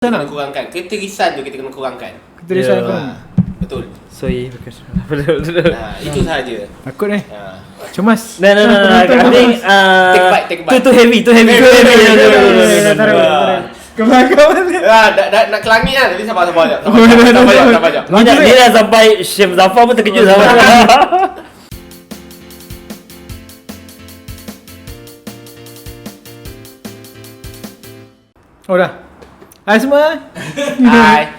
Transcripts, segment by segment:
Kita kena kurangkan. Keterisan tu kita kena kurangkan. Keterisan pun. Betul. Sorry, betul. Itu sahaja. Takut cemas. No. I think take bite. too heavy. Kebelakang. Nak kelangit kan. Tapi sabar jap. Ni dah sampai Chef Zafar pun terkejut sama. Oh dah. Hai semua. Hai.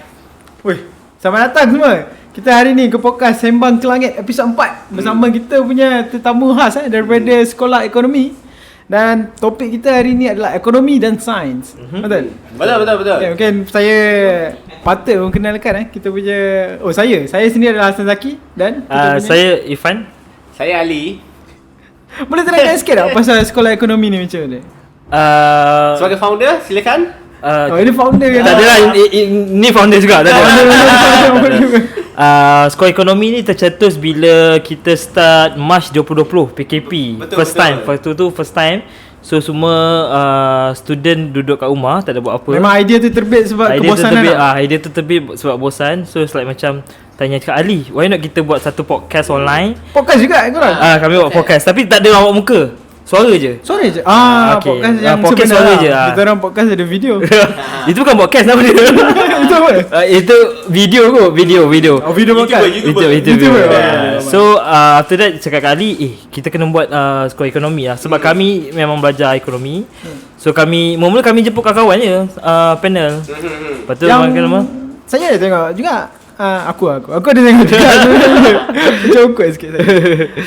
Wih, selamat datang semua. Kita hari ni ke podcast Sembang ke Langit episod 4 bersama kita punya tetamu khas daripada Sekolah Ekonomi. Dan topik kita hari ni adalah ekonomi dan sains. Betul? Betul. Okay, mungkin saya patut mengenalkan kita punya saya sendiri adalah Hassan Zaki dan Saya Irfan. Saya Ali. boleh terangkan sikit tak pasal Sekolah Ekonomi ni macam mana? Sebagai founder, silakan. Ini founder kan? Tak adalah, ni founder juga. Sekolah ekonomi ni tercetus bila kita start March 2020 PKP. First time. So semua student duduk kat rumah, tak ada buat apa. Memang idea tu terbit sebab kebosanan. Idea tu terbit sebab bosan. So it's like macam tanya cakap, Ali, why not kita buat satu podcast online? Podcast juga korang? Kami buat podcast tapi tak ada awak muka. Suara je. Okay. Podcast yang podcast suara je. Kita orang podcast ada video. Itu bukan podcast nama dia. Itu apa? Itu video kot. Video. Oh, video podcast. YouTuber. So after that cakap kali kita kena buat sekolah ekonomi lah. Sebab kami memang belajar ekonomi. So mula kami jemput kawan-kawan je panel. Lepas tu makan nama. Saya ada tengok juga. Aku ada tengok juga. Macam awkward sikit saya.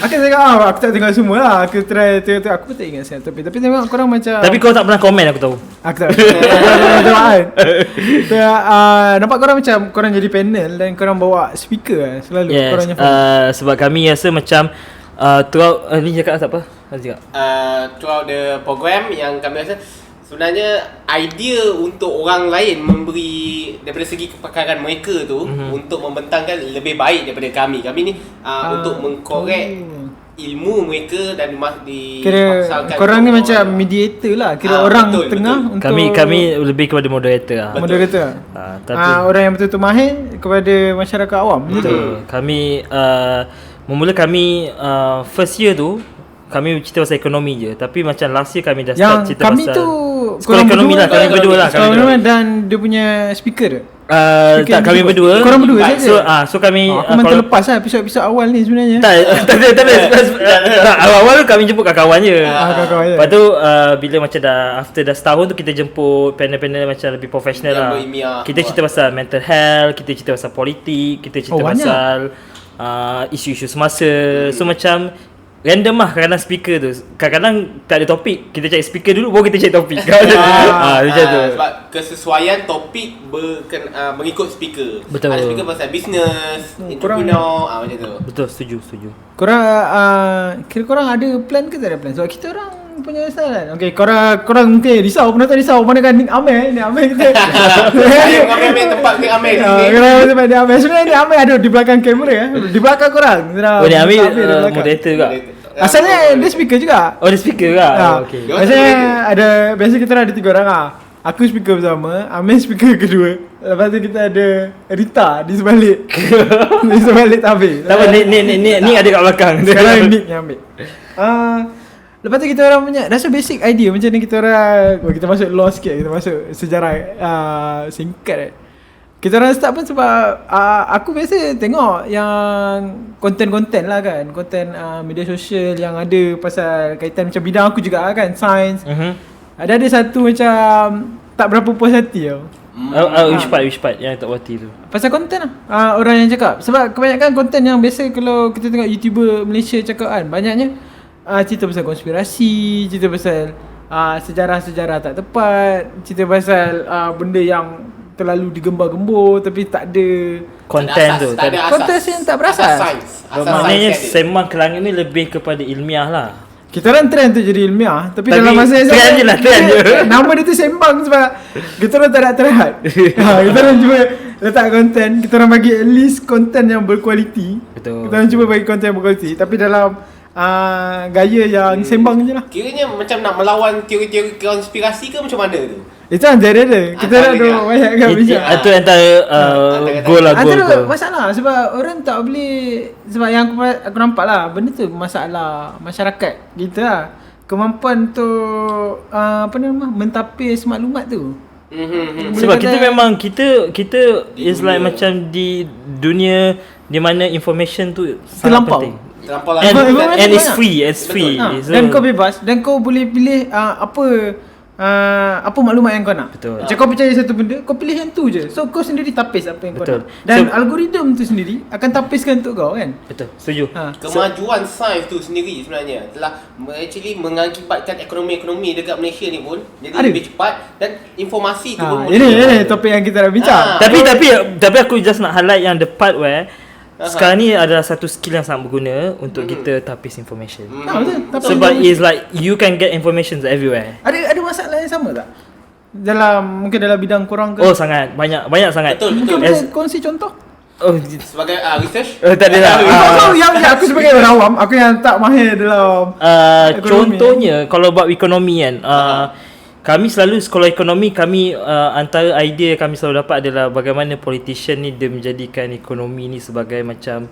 Aku tengok aku tak tengok semua lah. Aku try tengok. Aku pun tak ingat sangat tapi tengok korang macam. Tapi kau tak pernah komen aku tahu. Aku tak. Nampak korang macam korang jadi panel dan korang bawa speaker selalu. Yes. Korangnya Sebab kami rasa macam throughout ni cakap apa? Throughout the program yang kami rasa sebenarnya idea untuk orang lain memberi daripada segi kepakaran mereka tu untuk membentangkan lebih baik daripada kami. Kami ni untuk mengkorek ilmu mereka dan dipaksakan. Korang ni macam mediator lah. Kira orang betul. Untuk kami lebih kepada moderator lah. Moderator. Tapi orang yang betul-betul mahir kepada masyarakat awam. Betul. Kami kami first year tu kami cerita pasal ekonomi je. Tapi macam last year kami dah start cerita kami pasal tu sekolah ekonomi lah. Kami berdua lah. Sekolah ekonomi dan dia punya speaker tak, kami berdua. Korang berdua saja. So kami aku memang terlepas lah episod-episod awal ni sebenarnya. Tak, awal tu kami jemput kawan-kawan je. Kawan-kawan je. Lepas tu bila macam after setahun tu kita jemput panel-panel macam lebih profesional lah. Kita cerita pasal mental health, kita cerita pasal politik, kita cerita pasal isu-isu semasa. So macam random lah kadang-kadang speaker tu. Kadang-kadang tak ada topik, kita cari speaker dulu baru kita cari topik. Macam tu. Sebab kesesuaian topik mengikut speaker. Betul. Ada speaker pasal business, entrepreneur, macam tu. Betul, setuju. Korang kira korang ada plan ke tak ada plan? Sebab kita orang punya salah. Okey, korang mungkin risau, pernah tak risau mana kan Nik Amir kita. Amir tempat Nik Amir. Korang tempat Nik Amir. Sebenarnya Nik Amir ada di belakang kamera di belakang korang. Nik Amir moderator juga. Asalnya dia speaker juga. Oh, dia speaker juga. Okey. Biasa kita ada 3 orang Aku speaker pertama, Amir speaker kedua. Lepas tu kita ada Rita di sebalik. Di sebalik tabir. Tak apa, ni ada kat belakang. Sekarang Nick yang ambil. Lepas tu kita orang punya rasa basic idea macam ni kita orang kita masuk law sikit, kita masuk sejarah singkat. Kita orang start pun sebab aku biasa tengok yang konten-konten lah kan, konten media sosial yang ada pasal kaitan macam bidang aku juga kan, sains. Ada satu macam tak berapa puas hati tau. Which part yang tak puas hati tu? Pasal konten lah. Orang yang cakap. Sebab kebanyakan konten yang biasa kalau kita tengok YouTuber Malaysia cakap kan, banyaknya cerita pasal konspirasi, cerita pasal sejarah-sejarah tak tepat, cerita pasal benda yang terlalu digembar-gembor tapi tak ada konten tu. Tak ada konten yang tak berasas. Maknanya Sembang ke Langit ni lebih kepada ilmiah lah. Kita orang trend tu jadi ilmiah tapi dalam masa yang sama trend je. Nama dia tu sembang sebab kita orang tak nak terhad. Kita orang cuba letak konten, kita orang bagi at least konten yang berkualiti. Betul. Kita orang cuba bagi konten yang berkualiti tapi dalam gaya yang sembang je lah. Kiranya macam nak melawan teori-teori konspirasi ke macam mana tu? Itu antara dia. Kita nak ada banyak kan bincang. Itu antara goal lah, goal. Antara masalah sebab orang tak boleh, sebab yang aku nampak lah, benda tu masalah masyarakat kita lah. Kemampuan untuk mentapis maklumat tu. Sebab kita memang kita is like macam di dunia di mana information tu sangat terlampau penting. Terlampau lah. And it's free, So, dan kau bebas dan kau boleh pilih apa maklumat yang kau nak. Betul. Macam kau percaya satu benda, kau pilih yang tu je. So kau sendiri tapis apa yang Betul. kau nak. Dan algoritma tu sendiri akan tapiskan untuk kau kan. Betul, setuju. Kemajuan sains tu sendiri sebenarnya telah actually mengakibatkan ekonomi dekat Malaysia ni pun jadi lebih cepat dan informasi tu pun ini topik yang kita nak bincang. Tapi aku just nak highlight yang the part where sekarang ni adalah satu skill yang sangat berguna untuk kita tapis information. Betul. Sebab it's like you can get information everywhere. Ada masalah yang sama tak? Mungkin dalam bidang korang ke? Oh, sangat banyak sangat. Betul. Mungkin boleh kongsi contoh? Oh, sebagai research. Tak ada lah. yang aku sebagai orang awam, aku yang tak mahir dalam contohnya kalau buat ekonomi kan, kami selalu sekolah ekonomi, kami antara idea kami selalu dapat adalah bagaimana politician ni dia menjadikan ekonomi ni sebagai macam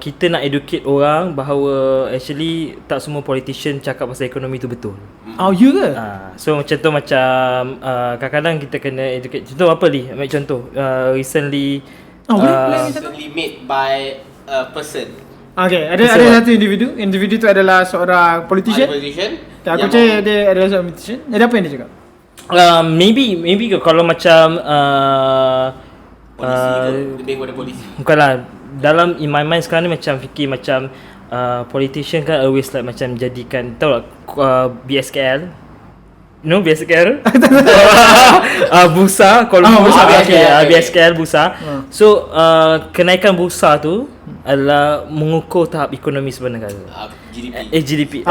kita nak educate orang bahawa actually tak semua politician cakap pasal ekonomi tu betul. Oh, you ke? So contoh macam kadang-kadang kita kena educate. Contoh apa ni? Ambil contoh recently Recently made by a person. Okay, ada satu individu tu adalah seorang politician. Aku cakap dia adalah seorang politician. Ada apa yang dia cakap? Maybe kalau macam polisi ke? Lebih kepada polisi. Bukanlah, dalam in my mind sekarang ni macam fikir macam politician kan always like macam jadikan, tahu tak BSKL? You know BSKL? Bursa, kalau bursa BSKL bursa. So kenaikan bursa tu adalah mengukur tahap ekonomi sebuah negara. GDP.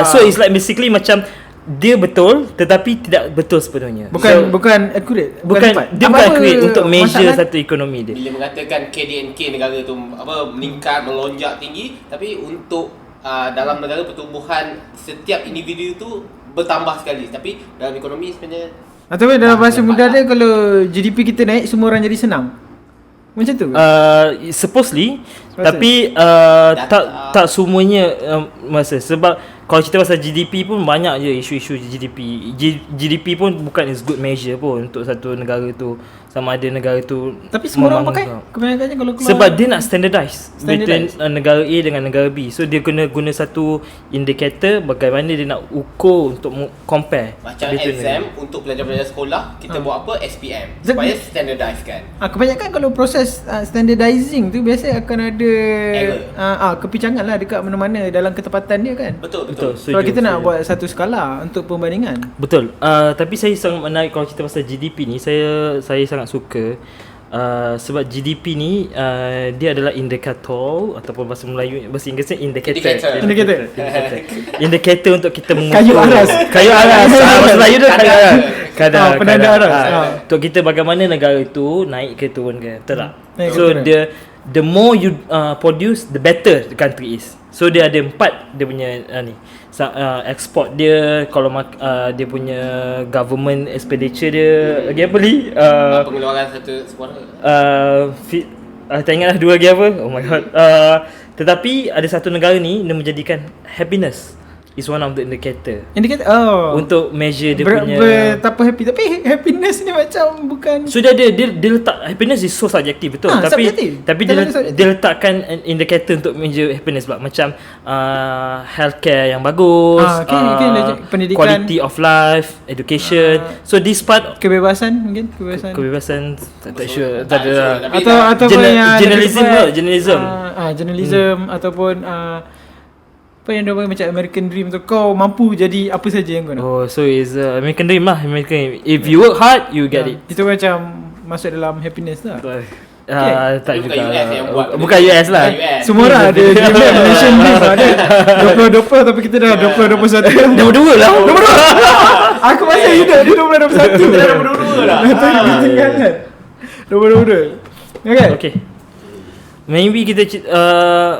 So it's like basically macam dia betul tetapi tidak betul sepenuhnya. Bukan accurate. Dia bukan accurate untuk measure satu ekonomi dia. Bila mengatakan KDNK negara tu meningkat, melonjak tinggi, tapi untuk dalam negara pertumbuhan setiap individu tu bertambah sekali, tapi dalam ekonomi sebenarnya atau dalam bahasa mudah dia, kalau GDP kita naik semua orang jadi senang. Macam tu. Supposedly, tapi tak semuanya masa, sebab kalau cerita pasal GDP pun banyak je isu-isu GDP. GDP pun bukan is good measure pun untuk satu negara tu, sama ada negara tu. Tapi semua orang pakai kebanyakannya kalau keluar. Sebab dia nak standardize between negara A dengan negara B. So dia kena guna satu indikator bagaimana dia nak ukur untuk compare. Macam exam untuk pelajar-pelajar sekolah, kita buat apa? SPM supaya standardize kan. Kebanyakan kalau proses standardizing tu biasa akan ada kepincangan lah dekat mana-mana dalam ketepatan dia kan. Betul. Sebab kita nak buat satu skala untuk perbandingan. Betul. Tapi saya sangat menarik kalau kita pasal GDP ni, saya sangat suka sebab GDP ni dia adalah indikator, ataupun bahasa Melayu, bahasa Inggerisnya indikator. Indikator untuk kita mengukur kayu aras. Bahasa Melayu tu kadar penanda aras. Untuk kita bagaimana negara tu naik ke turun ke, betul tak? So the more you produce, the better the country is. So dia ada 4 dia punya export dia, kalau dia punya government expenditure dia, lagi apa ni? Pengeluaran sebuah tak ingatlah 2 lagi apa. Oh my god. Tetapi ada satu negara ni dia menjadikan happiness is one of the indicator untuk measure dia punya betapa happy. Tapi happiness ni macam bukan, so dia letak happiness is so subjektif, betul. Tapi dia letakkan indikator untuk measure happiness pula, macam healthcare yang bagus, pendidikan, quality of life, education. So this part kebebasan tak sure, tak ada. Atau journalism ataupun apa yang dia panggil macam American Dream tu, kau mampu jadi apa saja yang kau nak. Oh, so is American Dream lah. If you work hard, you get it. Itu macam masuk dalam happiness lah. Tak juga. Bukan US lah. Semua orang ada Malaysian Dream lah. Ada 2020 tapi kita dah 2021. Nombor 2 lah. Aku masih hidup di 2021. Kita dah nombor 2 lah. Nombor 2. Okay. Maybe kita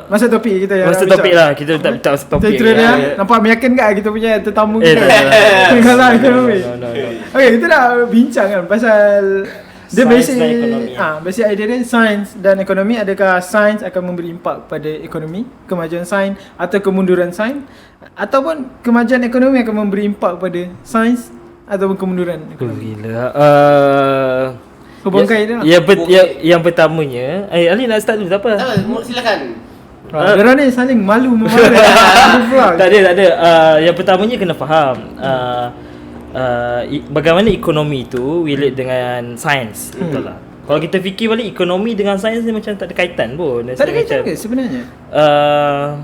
Masuk topik kita yang masuk topik lah. Kita tak masuk topik. Kita nampak meyakin tak kita punya tetamu tak. Kalau ekonomi. No. Okay, kita nak bincang kan pasal dia Sains basic dan ekonomi. basic idea dia sains dan ekonomi. Adakah sains akan memberi impak pada ekonomi, kemajuan sains atau kemunduran sains, ataupun kemajuan ekonomi akan memberi impak pada sains ataupun kemunduran ekonomi? Gila. Bongkai dia lah. Yang pertamanya, Ali nak start dulu tak apa? Silakan. Diorang ni saling malu memalu. Tak ada. Yang pertamanya kena faham bagaimana ekonomi tu relate dengan sains. Betul lah. Kalau kita fikir balik, ekonomi dengan sains ni macam tak ada kaitan pun. Tak ada kaitan ke sebenarnya?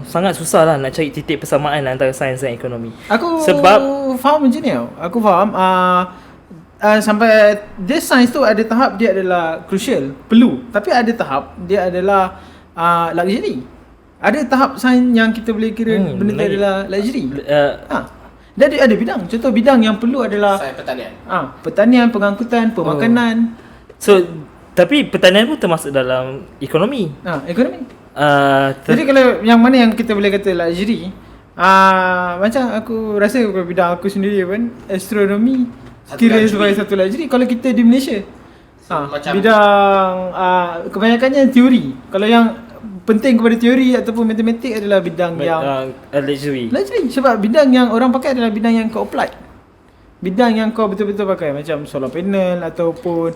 Sangat susah lah nak cari titik persamaan antara sains dan ekonomi. Aku Sebab faham macam ni tau. Aku faham sampai dia sains tu ada tahap dia adalah crucial, perlu. Tapi ada tahap dia adalah luxury. Ada tahap sains yang kita boleh kira benda tu adalah luxury. Dia ada bidang. Contoh bidang yang perlu adalah sains pertanian. Pertanian, pengangkutan, pemakanan. So tapi pertanian pun termasuk dalam ekonomi. Ekonomi. Jadi kalau yang mana yang kita boleh kata luxury, macam aku rasa bidang aku sendiri pun astronomi kira sebagai satu luxury kalau kita di Malaysia. Bidang kebanyakannya teori. Kalau yang penting kepada teori ataupun matematik adalah bidang yang luxury. Sebab bidang yang orang pakai adalah bidang yang kau apply. Bidang yang kau betul-betul pakai macam solar panel ataupun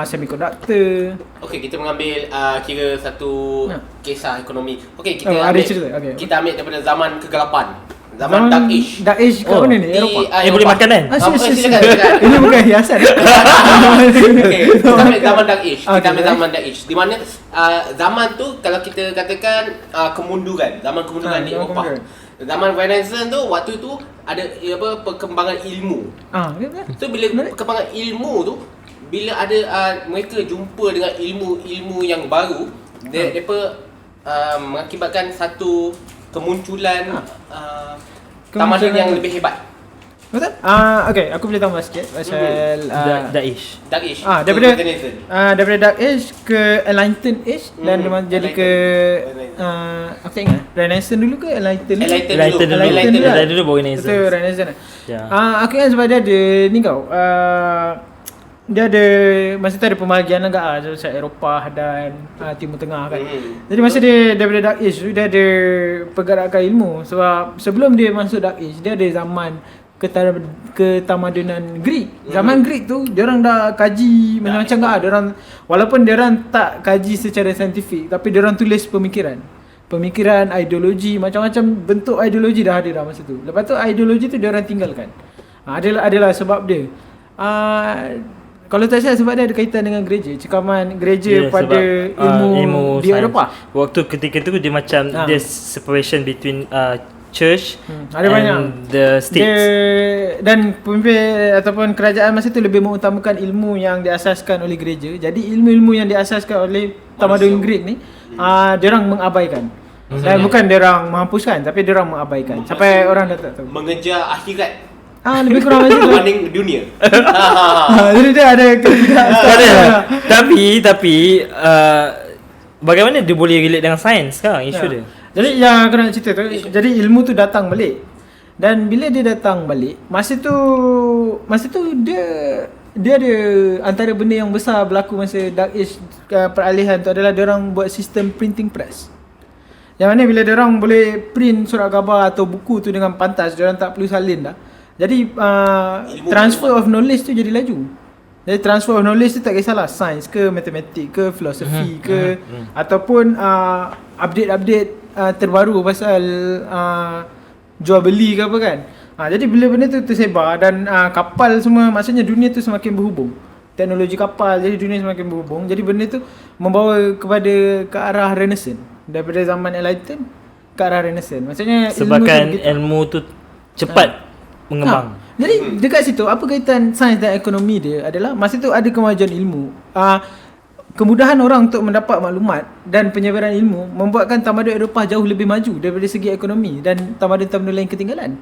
semiconductor. Okey, kita mengambil kira satu kisah ekonomi. Okey, kita kita ambil daripada zaman kegelapan. Zaman Dark Age. Dark Age kat mana ni? Eropah. Boleh makan kan? Silakan. Ini bukan hiasan. Okey, kita ambil zaman Dark Age. Kita ambil zaman Dark Age. Di mana zaman tu kalau kita katakan kemunduran, zaman kemunduran di Eropah. Zaman Renaissance tu waktu tu ada perkembangan ilmu. So bila perkembangan ilmu tu, bila ada mereka jumpa dengan ilmu yang baru, depa mengakibatkan satu kemunculan tamadun yang lebih hebat. Betul? Okay, aku boleh tambah sikit pasal Dark Age. Dark Age. Daripada Dark Age ke Enlightened Age dan jadi ke aku tak ingat. Renaissance dulu ke Enlightened dulu baru Renaissance. Betul, Renaissance. Aku ingat sebab dia ada ni dia ada masa tu ada pembahagian agak macam Eropah dan Timur Tengah kan. Jadi masa dia daripada Dark Age tu dia ada pergerakan ilmu. Sebab sebelum dia masuk Dark Age dia ada zaman ketamadunan Greek. Zaman Greek tu diorang dah kaji macam-macam diorang, walaupun diorang tak kaji secara saintifik tapi diorang tulis pemikiran, ideologi, macam-macam bentuk ideologi dah ada dah masa tu. Lepas tu ideologi tu diorang tinggalkan. Adalah sebab dia. Kalau tak salah sebab dia ada kaitan dengan gereja, cekaman gereja pada ilmu di Eropah. Waktu ketika tu dia macam there's separation between church ada banyak the states. Dan pemimpin ataupun kerajaan masa tu lebih mengutamakan ilmu yang diasaskan oleh gereja. Jadi ilmu-ilmu yang diasaskan oleh tamadun Greek ni diorang mengabaikan. Dan bukan diorang menghapuskan tapi diorang mengabaikan sampai orang dah tak tahu. Mengejar akhirat. Lebih kurang macam tu. Berbanding dunia. Jadi dia ada Tapi bagaimana dia boleh relate dengan sains sekarang isu dia? Jadi yang aku nak cerita tu, jadi ilmu tu datang balik. Dan bila dia datang balik, masa tu dia ada antara benda yang besar berlaku masa Dark Age peralihan tu adalah diorang buat sistem printing press. Yang mana bila diorang boleh print surat khabar atau buku tu dengan pantas, diorang tak perlu salin dah. Jadi transfer of knowledge tu jadi laju. Jadi transfer of knowledge tu tak kisahlah sains ke matematik ke filosofi ke ataupun update terbaru pasal jual beli ke apa kan. Jadi bila benda tu tersebar dan kapal semua, maksudnya dunia tu semakin berhubung. Teknologi kapal, jadi dunia semakin berhubung. Jadi benda tu membawa ke arah Renaissance. Daripada zaman Enlightened ke arah Renaissance. Maksudnya sebabkan ilmu tu cepat mengembang. Jadi dekat situ apa kaitan sains dan ekonomi dia adalah masa tu ada kemajuan ilmu. Kemudahan orang untuk mendapat maklumat dan penyebaran ilmu membuatkan tamadun Eropah jauh lebih maju daripada segi ekonomi dan tamadun-tamadun lain ketinggalan.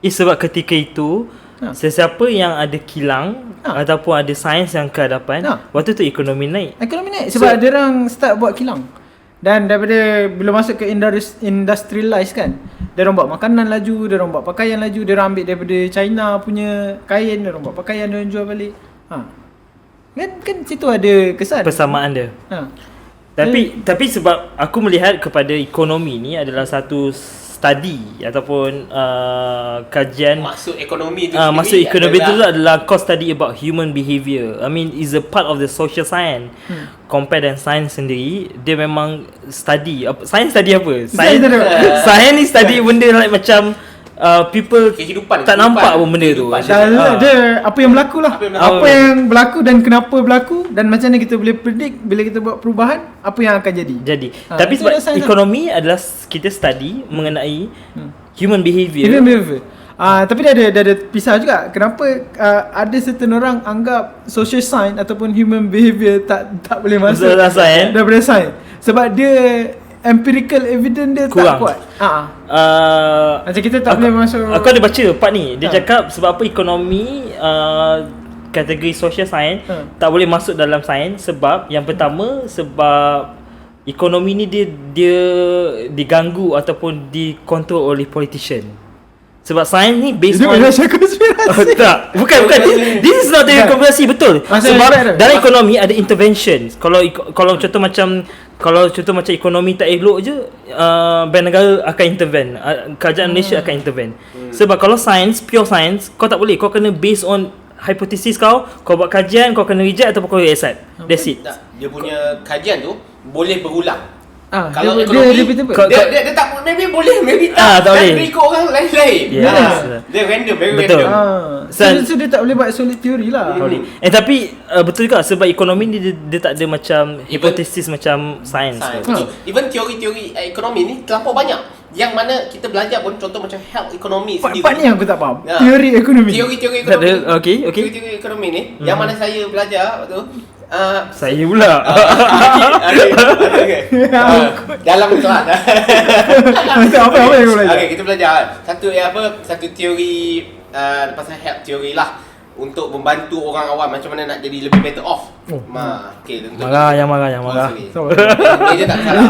Sebab ketika itu sesiapa yang ada kilang ataupun ada sains yang ke hadapan, waktu tu ekonomi naik. Sebab dia orang start buat kilang. Dan daripada bila masuk ke industrialize kan, dia orang buat makanan laju, dia orang buat pakaian laju, dia orang ambil daripada China punya kain, dia orang buat pakaian, dia orang jual balik. Kan situ ada kesan persamaan dia. Tapi sebab aku melihat kepada ekonomi ni adalah satu study ataupun kajian Maksud ekonomi tu maksud ekonomi tu adalah kau study about human behaviour. I mean is a part of the social science. Compare dengan science sendiri, dia memang study science study apa? Science ni study benda like macam people kehidupan, tak nampak pun benda tu. Dia apa yang berlaku lah. Apa yang berlaku dan kenapa berlaku, dan macam mana kita boleh predict bila kita buat perubahan apa yang akan jadi. Tapi sebab ekonomi adalah kita study mengenai human behaviour. Tapi dia ada pisah juga. Kenapa ada certain orang anggap social science ataupun human behaviour tak boleh masuk daripada science, sebab dia empirical evidence dia kurang. Tak kuat. Macam kita tak boleh masuk. Aku ada baca part ni. Dia cakap sebab apa ekonomi kategori social science tak boleh masuk dalam sains, sebab yang pertama sebab ekonomi ni dia diganggu ataupun dikontrol oleh politician. Sebab sains ni based on konspirasi. Tak, bukan. This is not the konspirasi, betul. Sebab dalam ekonomi ada intervention. Kalau contoh macam ekonomi tak elok je, bank negara akan intervene, kerajaan Malaysia akan intervene. Sebab kalau sains, pure sains, kau tak boleh. Kau kena based on hipotesis kau buat kajian, kau kena reject ataupun kau accept. That's it. Dia punya kajian tu boleh berulang. Kalau dia tak, maybe boleh, maybe tak. Tak boleh. Dan ikut orang lain-lain. Dia random, very betul. random. So dia tak boleh buat solid theory lah. Tapi betul juga sebab ekonomi ni dia tak ada macam hipotesis macam sains. Even teori-teori ekonomi ni terlampau banyak. Yang mana kita belajar pun, contoh macam health economy sendiri. Part ni aku tak faham. Teori ekonomi. Teori-teori ekonomi. Okay. Teori-teori ekonomi ni yang mana saya belajar waktu saya pula. Dalam kelas. Apa yang kau belajar? Okey, kita belajar satu teori pasal health teori lah, untuk membantu orang awam macam mana nak jadi lebih better off. Okey, tentu. Yang marah. Dia tak salah.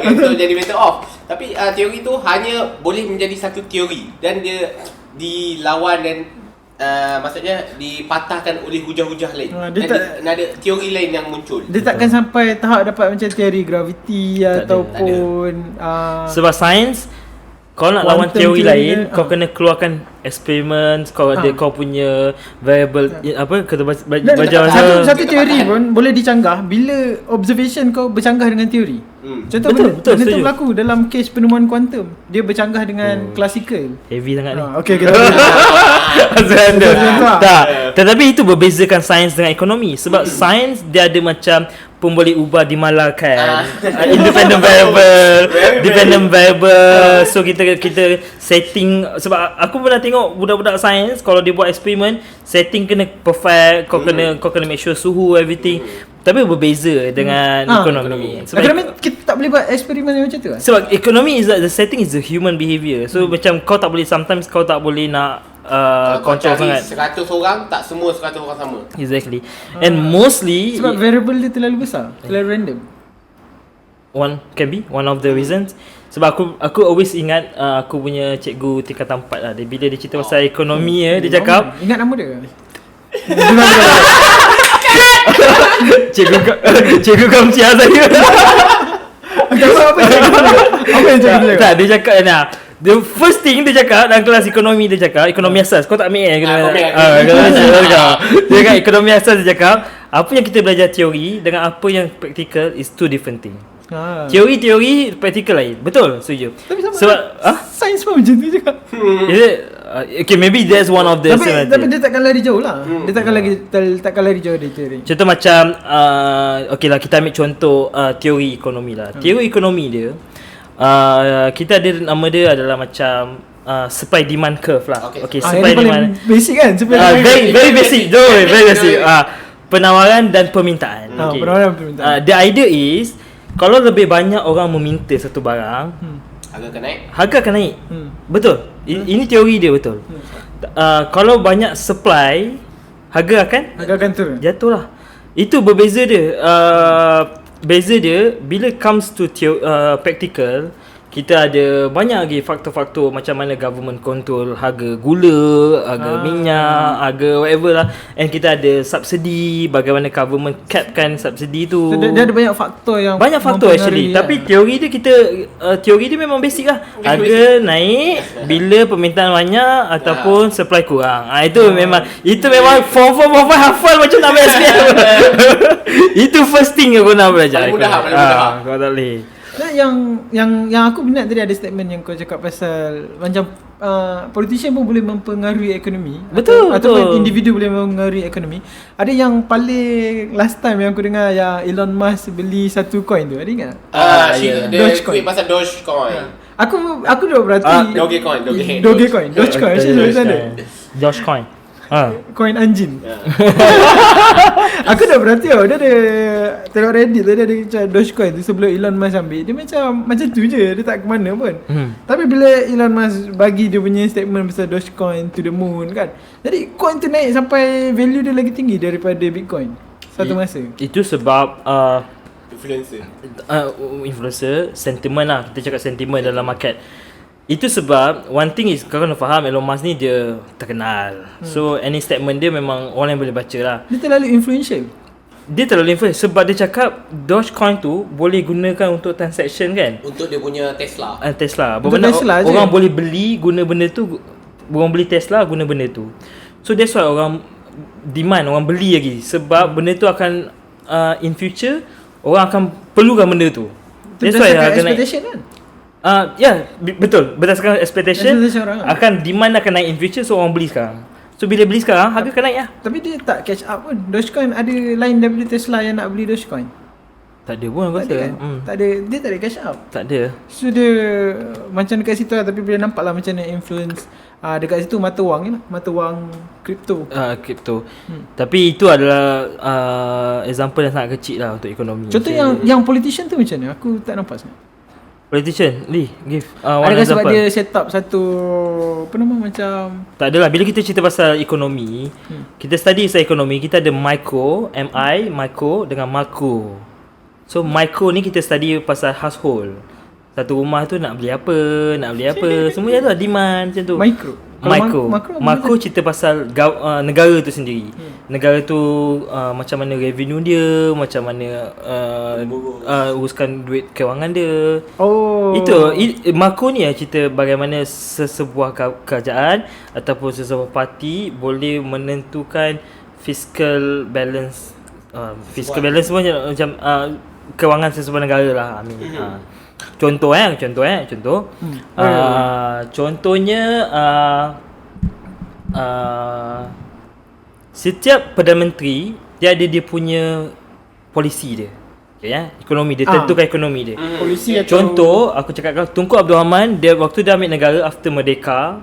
Okey, untuk jadi better off. Tapi teori tu hanya boleh menjadi satu teori dan dia dilawan dan maksudnya dipatahkan oleh hujah-hujah lain. Ada teori lain yang muncul. Dia takkan sampai tahap dapat macam teori graviti ataupun sebab sains kau nak lawan teori lain, kau kena keluarkan eksperimen, kau ada kau punya variable satu teori pun boleh dicanggah bila observation kau bercanggah dengan teori. Contoh benda tu berlaku dalam kes penemuan kuantum. Dia bercanggah dengan klasikal. Heavy sangat ni. Okey kita tak. Tetapi itu berbezakan sains dengan ekonomi. Sebab sains dia ada macam pun boleh ubah dimalarkan. Independent variable. So kita setting. Sebab aku pernah tengok budak-budak sains kalau dia buat eksperimen, setting kena perfect, kau kena make sure suhu everything. Tapi berbeza dengan ekonomi. Sebab ekonomi kita tak boleh buat eksperimen macam tu lah. Sebab ekonomi is the setting is the human behaviour. So macam kau tak boleh, sometimes kau tak boleh nak control sangat. 100 orang, tak semua 100 orang sama. Exactly. And mostly sebab variable dia terlalu besar, terlalu random. One of the reasons. Sebab aku always ingat aku punya cikgu tingkatan 4 lah. Bila dia cerita pasal ekonomi dia cakap, ingat nama dia? Cikgu kau mesti saya. Apa yang cikgu cakap? Tak, dia cakap the first thing dia cakap dalam kelas ekonomi, dia cakap ekonomi asas. Kau tak ambil ekonomi asas. Dia cakap ekonomi asas, dia cakap apa yang kita belajar teori dengan apa yang practical is two different thing. Teori praktikal lain. Betul, setuju. Sebab sains pun macam tu juga. Okay, maybe that's one of the tapi dia takkan lari jauh lah. Dia takkan lari jauh dari teori. Contoh macam okay lah, kita ambil contoh teori ekonomi lah. Teori ekonomi dia kita ada nama dia adalah macam supply demand curve lah. Okay, supply demand basic kan? Very basic. Very basic. Penawaran dan permintaan. Penawaran dan permintaan. The idea is kalau lebih banyak orang meminta satu barang, harga akan naik. Betul. Ini teori dia, betul. Kalau banyak supply, harga akan turun. Jatuh lah. Itu berbeza dia. beza dia bila comes to practical, kita ada banyak lagi faktor-faktor macam mana government control harga gula, harga minyak, harga whatever lah. And kita ada subsidi, bagaimana government capkan subsidi tu. So, dia ada banyak faktor yang banyak faktor actually. Tapi teori dia teori dia memang basic lah. Harga naik bila permintaan banyak ataupun supply kurang. Itu memang form 5 hafal macam nak ambil SPM. Itu first thing yang kau nak belajar. Paling mudah. Kau tak boleh. Nah, yang aku minat tadi ada statement yang kau cakap pasal macam politician pun boleh mempengaruhi ekonomi. Betul. Ataupun individu boleh mempengaruhi ekonomi. Ada yang paling last time yang aku dengar yang Elon Musk beli satu coin tu. Ada ingat tak? Dogecoin. Pasal Dogecoin. Aku dah berhati Dogecoin. Dogecoin Dogecoin. Coin anjing. Aku dah berhati tau. Dia ada tengok Reddit tu, dia ada macam Dogecoin tu sebelum Elon Musk ambil. Dia macam tu je, dia tak ke mana pun. Tapi bila Elon Musk bagi dia punya statement pasal Dogecoin to the moon kan, jadi coin tu naik sampai value dia lagi tinggi daripada Bitcoin satu masa. Itu sebab influencer sentiment lah. Kita cakap sentiment dalam market. Itu sebab one thing is kau kena faham Elon Musk ni dia terkenal. So any statement dia memang orang yang boleh baca lah. Dia terlalu influential. Sebab dia cakap Dogecoin tu boleh gunakan untuk transaction kan. Untuk dia punya Tesla. Bermakna orang boleh beli guna benda tu. Orang beli Tesla guna benda tu. So that's why orang demand, orang beli lagi. Sebab benda tu akan in future orang akan perlukan benda tu. That's why expectation kan. Betul. Berdasarkan expectation akan demand akan naik in future, so orang beli sekarang. So bila beli sekarang harga akan naik lah. Tapi dia tak catch up pun. Dogecoin ada lain daripada Tesla yang nak beli Dogecoin. Tak ada pun aku rasa. Kan? Tak ada, dia tak ada catch up. Tak ada. So dia macam dekat situ lah, tapi boleh nampak lah macam mana influence dekat situ mata wang ni lah, mata wang kripto. Kripto. Tapi itu adalah example yang sangat kecil lah untuk ekonomi. Contoh yang politician tu macam mana? Aku tak nampak sangat. Politician, give adakah sebab dia set up satu apa nama macam tak adalah. Bila kita cerita pasal ekonomi, kita study pasal ekonomi, kita ada micro dengan macro. So micro ni kita study pasal household. Satu rumah tu nak beli apa, semuanya tu lah demand macam tu. Makro cerita pasal negara tu sendiri. Negara tu macam mana revenue dia, macam mana uruskan duit kewangan dia. Itu makro ni cerita bagaimana sesebuah kerajaan ataupun sesebuah parti boleh menentukan fiscal balance. Fiscal balance pun macam kewangan sesebuah negara lah. Contohnya setiap Perdana Menteri dia ada dia punya polisi dia. Ekonomi dia, tentukan ekonomi dia. Polisi contoh aku cakap Tunku Abdul Rahman, dia waktu dia ambil negara after merdeka,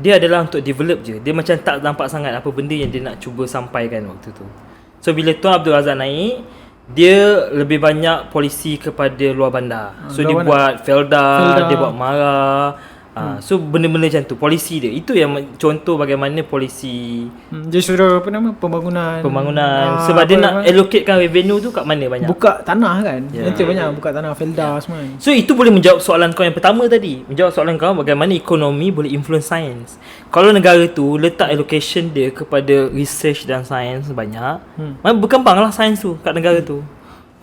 dia adalah untuk develop je. Dia macam tak nampak sangat apa benda yang dia nak cuba sampaikan waktu tu. So bila Tuan Abdul Razak naik, dia lebih banyak polisi kepada luar bandar. So dia buat Felda, dia buat Mara. So benda-benda macam tu, polisi dia. Itu yang contoh bagaimana polisi dia suruh pembangunan. Sebab dia nak allocatekan revenue tu kat mana banyak. Buka tanah kan. Nanti banyak buka tanah Felda semua. So itu boleh menjawab soalan kau yang pertama tadi. Menjawab soalan kau bagaimana ekonomi boleh influence science. Kalau negara tu letak allocation dia kepada research dan science banyak, berkembanglah science tu kat negara tu.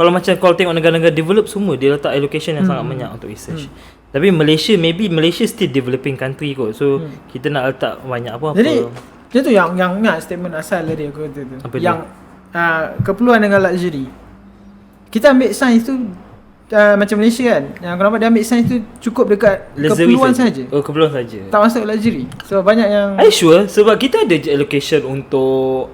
Kalau tengok negara-negara develop, semua dia letak allocation yang sangat banyak untuk research. Tapi Malaysia still developing country kot. So kita nak letak banyak apa-apa. Jadi dia tu yang statement asal tadi aku kata tu. Apa yang keperluan dengan luxury. Kita ambil sains tu macam Malaysia kan. Yang aku nampak dia ambil sains tu cukup dekat keperluan saja. Keperluan saja. Tak masuk luxury. So banyak yang Are you sure? Sebab kita ada allocation untuk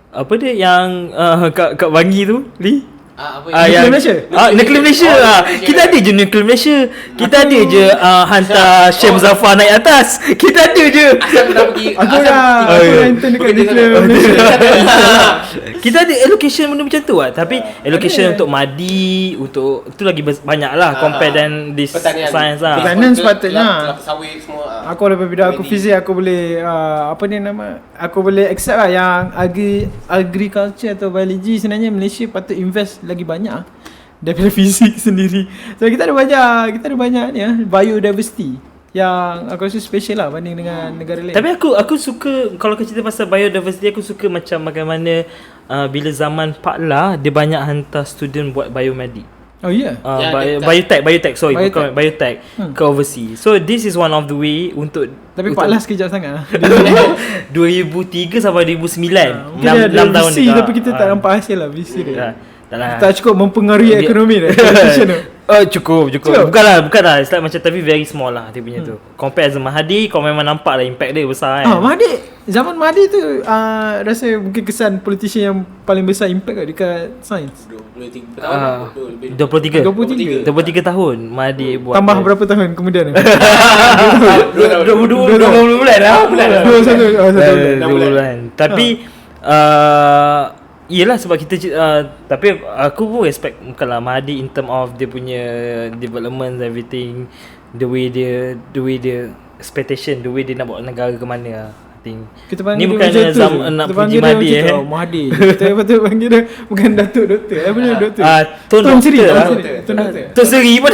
apa dia yang kat Bangi tu, Li? Nuklear Malaysia. Nuklear Malaysia. Kita ada je Nuklear Malaysia. Kita ada je hantar Syekh Muzaffar naik atas. Kita ada je. Asal pernah pergi. Aku intern dekat Nuklear Malaysia. Kita ada allocation benda macam tu lah. Tapi allocation untuk madi, untuk tu lagi banyak lah compare than this science lah. Pertanian sepatutnya. Sawit semua. Aku daripada bidang aku fizik, aku boleh aku boleh accept lah yang agriculture atau biology. Sebenarnya Malaysia patut invest lagi banyak daripada fisik sendiri. So kita ada banyak ni biodiversity yang aku rasa special lah banding dengan negara lain. Tapi aku suka kalau kau cerita pasal biodiversity, aku suka macam bagaimana bila zaman Pak La dia banyak hantar student buat biomedik. Oh ya. Biotech bukan biotech ke overseas. So this is one of the way untuk Pak La sekejap sangat 2003 sampai 2009 6 tahun ni. Tapi kita tak nampak hasil lah visi dia. Tak cukup mempengaruhi dia, ekonomi dia. Cukup. Bukanlah. It's like macam tapi very small lah dia punya tu. Compare dengan Mahathir, kau memang nampak lah impact dia besar kan. Zaman Mahathir tu rasa mungkin kesan politician yang paling besar impact dekat sains. 23 tahun. 23 tahun Mahathir buat. Tambah berapa tahun kemudian? 20 bulan lah. 2 bulan. Tapi yelah sebab kita tapi aku pun respect bukanlah Mahathir in term of dia punya development everything, the way dia expectation, the way dia nak bawa negara ke mana lah. I think kita panggil ni bukan nak puji Mahathir kita patut panggil dia bukan Datuk Doktor Doktor Tun Sri Tun Sri pun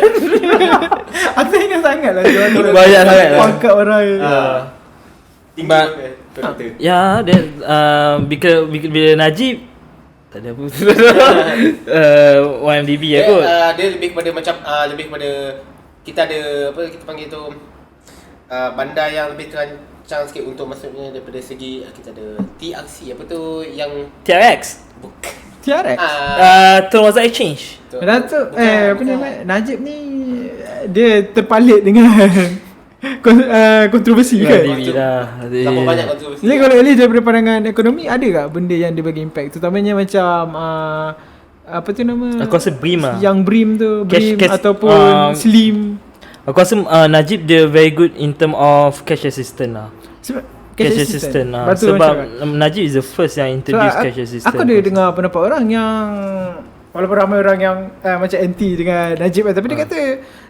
aku ingat sangat lah banyak sangat lah pangkat orang ya dia bila Najib tak ada apa YMDB aku dia lebih kepada macam lebih kepada kita ada apa kita panggil tu bandar yang lebih terancang sikit untuk maksudnya daripada segi kita ada TRC apa tu yang TRX TRX Transaction Exchange Datuk apa nama Najib ni dia terpalit dengan kontroversi kan. Terlalu banyak kontroversi. Jadi kalau Ellis daripada pandangan ekonomi ada tak benda yang dia bagi impact? Terutamanya macam apa tu nama? Aku rasa BRIM lah. Yang BRIM tu BRIM ataupun Slim. Aku rasa Najib dia very good in term of cash assistance lah. Cash assistance lah. Sebab Najib is the first yang introduce cash assistance. Aku ada dengar pendapat orang yang walaupun ramai orang yang macam anti dengan Najib tapi dia kata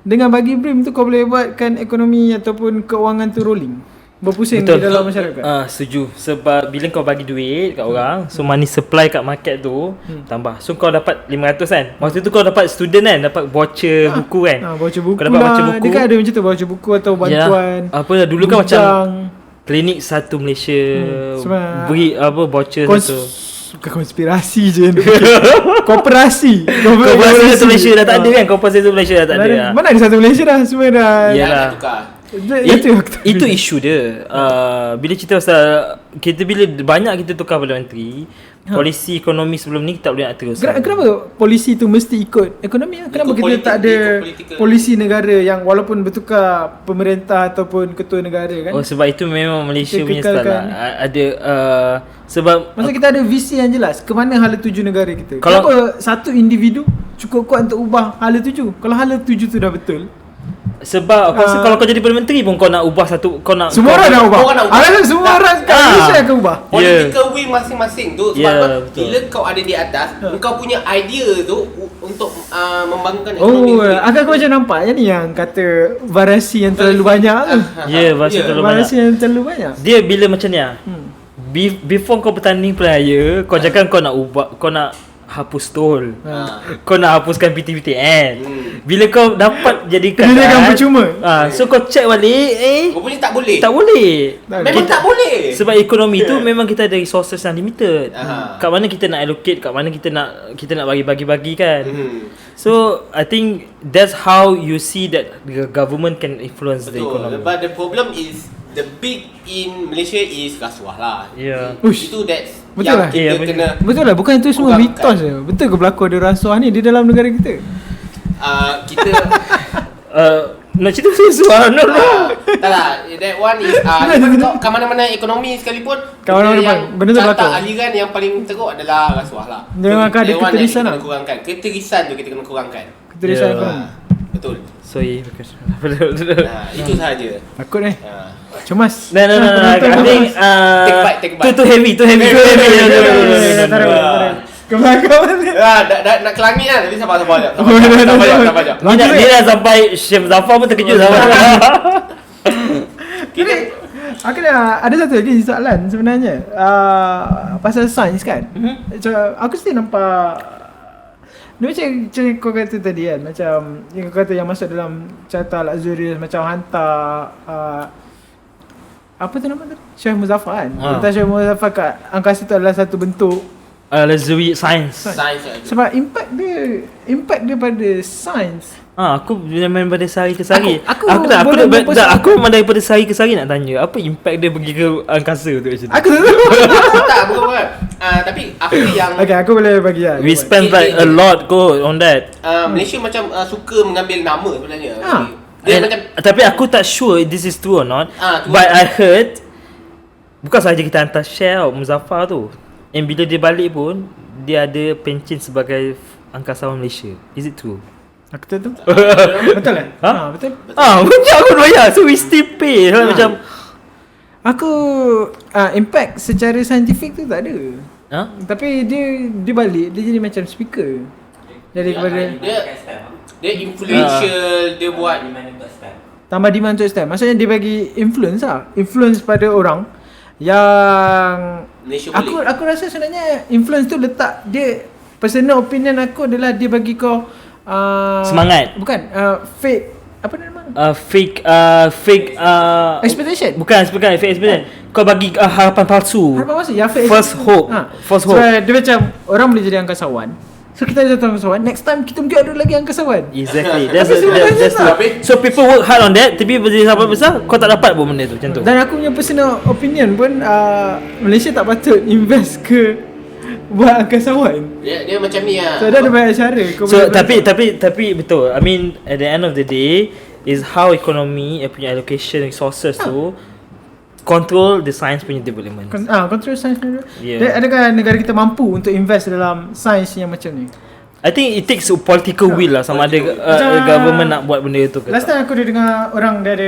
dengan bagi BRIM tu kau boleh buatkan ekonomi ataupun keuangan tu rolling berpusing di dalam masyarakat. Setuju. Sebab bila kau bagi duit kat orang, so money supply kat market tu tambah. So kau dapat 500 kan. Waktu tu kau dapat student kan, dapat voucher buku kan. Voucher buku kau dapat lah. voucher buku. Dia kan ada macam tu voucher buku atau bantuan. Apa dulu kan macam klinik satu Malaysia beri apa voucher satu. Bukan konspirasi je Koperasi satu Malaysia dah tak ada kan. Koperasi satu Malaysia dah tak ada. Mana ada satu Malaysia dah. Semua dah yalah. Itu isu dia. Bila cerita pasal kita bila banyak kita tukar Perdana Menteri, polisi ekonomi sebelum ni kita tak boleh nak teruskan. Kenapa polisi tu mesti ikut ekonomi? Kenapa kita tak ada polisi negara yang walaupun bertukar pemerintah ataupun ketua negara kan? Sebab itu memang Malaysia punya style lah. Ada sebab masa kita ada visi yang jelas ke mana hala tuju negara kita. Kenapa satu individu cukup kuat untuk ubah hala tuju? Kalau hala tuju tu dah betul. Sebab aku rasa kalau kau jadi Perdana Menteri pun kau nak ubah satu, kau nak semua orang nak ubah. Semua orang kat Malaysia akan ubah. Political will masing-masing tu sebab bila kau ada di atas, kau punya idea tu untuk membangunkan ekonomi. Agak kau macam nampak yang ni yang kata variasi yang terlalu banyak tu. Variasi yang terlalu banyak. Dia bila macam ni before kau bertanding pelaya, kau cakap kau nak ubah, kau nak hapus tol, kau nak hapuskan PTPTN. Bila kau dapat jadikan percuma. So kau check balik kau punya tak boleh. Memang tak boleh. Sebab ekonomi tu memang kita ada resources yang limited. Kat mana kita nak allocate, kat mana kita nak bagi-bagi kan. So I think that's how you see that the government can influence the economy. But the problem is the big in Malaysia is rasuah lah. Itu that's betul yang lah. Kita kena betul lah. Bukan itu semua mitos je. Betul ke berlaku ada rasuah ni di dalam negara kita? Kita nak cerita rasuah? No. Tak lah. That one is kat mana-mana ekonomi sekalipun benda tu berlaku. Aliran yang paling teruk adalah rasuah lah. Jangan ada keterisan lah. Keterisan tu kita kena kurangkan. Keterisan ekonomi. Betul. Sorry. Itu sahaja. Takut cemas. No. I think take bite. Too heavy. Kebelakang nak ke langit lah. Tapi sabar je. Dia dah sampai Chef Zafar pun terkejut sama. Aku ada satu lagi soalan sebenarnya pasal sains kan. Aku still nampak Dia macam kau kata tadi kan, macam yang kau kata yang masuk dalam carta luxurious, macam hantar apa tu nama tu? Syekh Muzaffar kan. Hantar Syekh Muzaffar kat angkasa tu adalah satu bentuk luxury science. Sebab impact dia pada sains. Aku main pada sehari ke sehari. Aku memang daripada sehari ke sehari nak tanya apa impact dia pergi ke angkasa tu actually. Aku tak bukan. Tapi apa yang okay, aku boleh bagi lah. We spend like a lot on that. Malaysia macam suka mengambil nama sebenarnya. Dia macam, tapi aku tak sure this is true or not. But I heard bukan sahaja kita hantar Syekh Muzaffar tu, and bila dia balik pun dia ada pencen sebagai angkasawan Malaysia. Is it true? Aku tahu tu. Betul kan? Betul. Macam aku bayar, so we still pay. Macam aku impact secara saintifik tu tak ada. Tapi dia balik, dia jadi macam speaker. Jadi kepada dia influential, dia buat tambah demand untuk STEM. Maksudnya dia bagi influence lah. Influence pada orang yang aku rasa sebenarnya influence tu letak dia, personal opinion aku adalah dia bagi kau semangat. Bukan fake apa nama? Fake expectation. Bukan fake expectation. Kau bagi harapan palsu. Harapan palsu ya, fake False hope. False hope. So dia macam orang boleh jadi angkasawan. So kita ada satu angkasawan, next time kita mungkin ada lagi angkasawan. Exactly. That's so people work hard on that, tapi bila sampai besar kau tak dapat pun benda tu macam tu. Dan aku punya personal opinion pun Malaysia tak patut invest ke buat angkasawan. Dia macam ni lah. So dia ada banyak cara. So tapi betul. I mean at the end of the day is how economy punya allocation resources tu control the science punya development. Control science punya. Adakah negara kita mampu untuk invest dalam science yang macam ni? I think it takes a political will lah, sama ada government nak buat benda tu ke. Last time aku dah dengar orang dia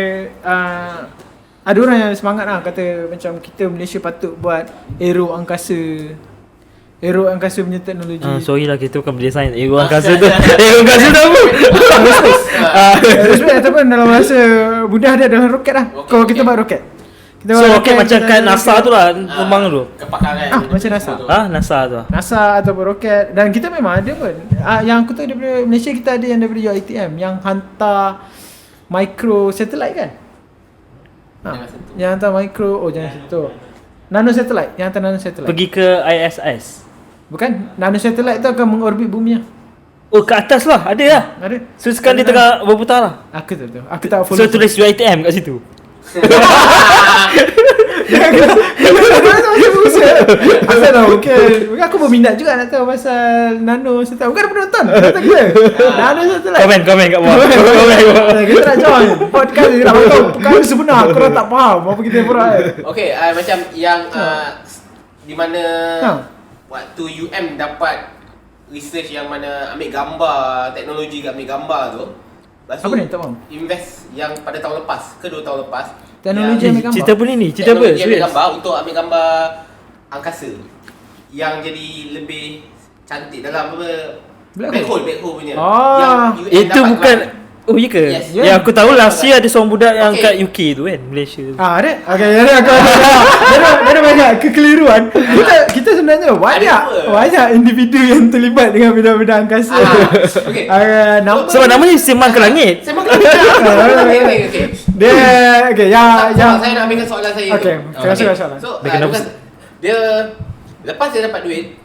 ada orang yang semangat lah, kata macam kita Malaysia patut buat aero angkasa punya teknologi. Sorry lah, kita bukan beli sains. Aero angkasa tu angkasa tu apa? Aerospace ataupun dalam masa mudah dia adalah roket lah. Kalau kita buat roket, so roket macam kat NASA tu lah, terbang tu. Kepakaran. Macam NASA. NASA tu. NASA ataupun roket. Dan kita memang ada pun. Yang aku tahu daripada Malaysia, kita ada yang daripada UiTM yang hantar micro satellite kan? Yang hantar micro, jangan sentuh. Nano satellite, yang hantar nano satellite. Pergi ke ISS. Bukan, nano satellite tu akan mengorbit bumi lah. Oh, ke atas lah, ada lah. Ada. So sekarang dia tengah berputar lah. Aku tak tahu. Aku tak follow. So tulis UiTM kat situ. Asal tahu okay. Aku berminat juga nak tahu pasal nano satellite. Bukan ada penonton kata kita nano satellite. Komen kat bawah. Kita nak join podcast ni, nak tahu perkara sebenar. Korang tak faham apa kita berat. Okay, macam yang di mana waktu UM dapat research yang mana ambil gambar, teknologi ambil gambar tu. Lepas tu, apa ni? Tak faham. Invest yang pada tahun lepas ke 2 tahun lepas, teknologi ambil gambar. Cerita apa ni? Cerita apa? Teknologi ambil gambar untuk ambil gambar angkasa yang jadi lebih cantik dalam apa? Black hole punya. Yang itu bukan grant. Oh iya ke? Yes. Ya aku tahu last year ada seorang budak yang kat UK tu kan, Malaysia. Ada. Okey, aku ada banyak kekeliruan. Kita sebenarnya banyak individu yang terlibat dengan bidang-bidang angkasa. Okey. Sebab namanya Sembang ke Langit. Sembang ke Langit. Okey. Dia yang saya nak ambilkan soalan saya. Okey, terima soalan. So, dia lepas dia dapat duit,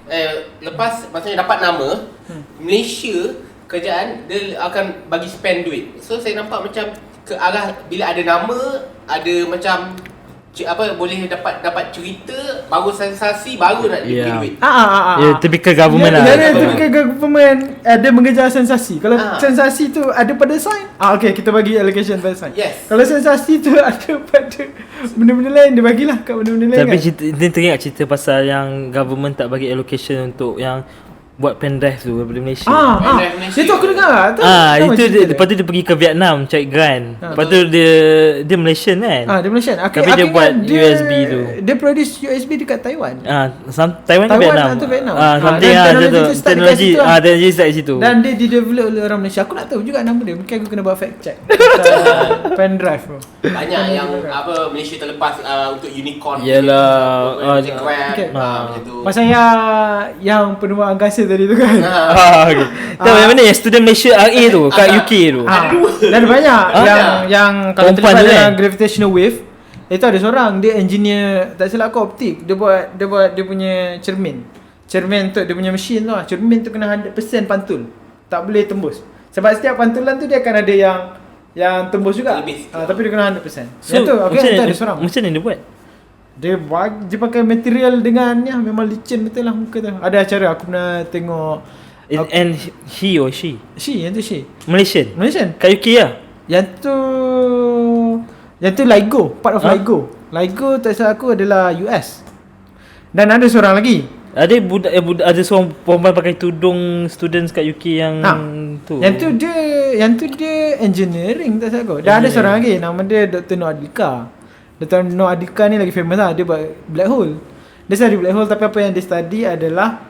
lepas maksudnya dapat nama, Malaysia kerjaan dia akan bagi spend duit. So saya nampak macam ke arah bila ada nama, ada macam boleh dapat cerita, baru sensasi, baru nak bagi duit. Ya, typical government lah. Dia typical government, dia mengejar sensasi. Kalau sensasi tu ada pada sains, okey kita bagi allocation pada sains. Yes. Kalau sensasi tu ada pada benda-benda lain, dia bagilah kat benda-benda lain. Tapi dia teringat cerita pasal yang government tak bagi allocation untuk yang buat pendrive tu daripada Malaysia. Itu aku dengar. Lepas tu dia pergi ke Vietnam cari grant. Lepas tu dia Malaysian kan? Dia Malaysian. Tapi dia buat USB tu. Dia produce USB dekat Taiwan. Taiwan ke Vietnam? Atau Vietnam. Teknologi start di situ. Dan dia di-develop oleh orang Malaysia. Aku nak tahu juga nama dia. Mungkin aku kena buat fact check. Pendrive tu. Banyak yang Malaysia terlepas untuk unicorn. Yalah. Grab macam tu. Pasal yang penumpang angkasa Malaysia tadi tu kan. Okay. Tahu yang mana yang student Malaysia RA tu kat UK tu. Dan banyak yang kalau Perempuan terlibat tu dengan kan? gravitational wave, itu ada seorang dia engineer, tak silap aku optik. Dia buat dia punya cermin untuk dia punya mesin tu lah. Cermin tu kena 100% pantul. Tak boleh tembus. Sebab setiap pantulan tu dia akan ada yang tembus juga. Tapi dia kena 100%. So, Yang tu macam itu ada seorang. Macam mana dia buat? Dia pakai material dengan memang licin betul lah muka tu. Ada acara aku pernah tengok. And he or she? Yang tu Malaysian? Malaysian. Kat UK lah? Yang tu LIGO, part of LIGO. LIGO tak salah aku adalah US. Dan ada seorang lagi. Ada ada seorang perempuan pakai tudung students kat UK yang tu. Yang tu dia engineering tak salah aku. Dan ada seorang lagi nama dia Dr. Noor Adhika. Dr. Noor Adhika ni lagi famous lah. Dia buat black hole. Dia study black hole, tapi apa yang dia study adalah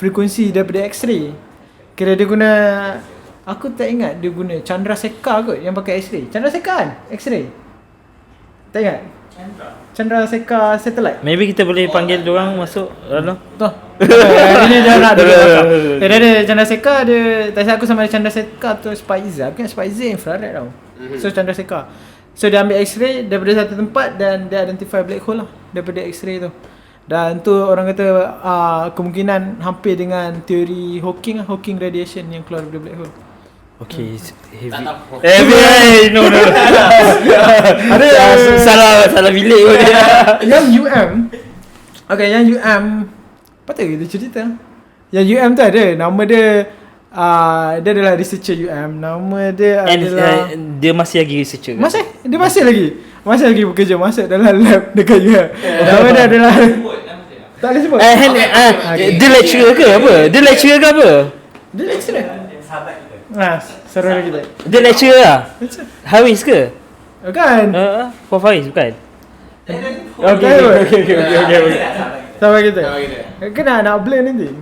frekuensi daripada X-ray. Kira dia guna, aku tak ingat dia guna Chandrasekhar kot yang pakai X-ray. Chandrasekhar kan? X-ray. Tak ingat? Chandrasekhar satellite. Maybe kita boleh panggil diorang masuk dalam. Tuh. Ini dia nak dulu. Dia ada Chandrasekhar, dia tak silap aku sama ada Chandrasekhar tu Spicer. Bukan Spicer infrared tau. So Chandrasekhar. So dia ambil X-ray daripada satu tempat dan dia identify black hole lah daripada X-ray tu. Dan tu orang kata kemungkinan hampir dengan teori Hawking radiation yang keluar daripada black hole. Okay, heavy. No. Ada salah bilik pun dia. Yang yang patut kita cerita. Yang tu ada nama dia dia adalah researcher Nama dia adalah dia masih lagi researcher ke? Dia masih lagi bekerja, masuk dalam lab dekat Nama dia adalah tak boleh sebut. Dia lecturer ke apa? Dia lecturer. Saudara kita. Dia lecturer lah? Haris ke? Bukan. Prof Haris bukan? Okay. Sabar kita. Kena nak blend nanti.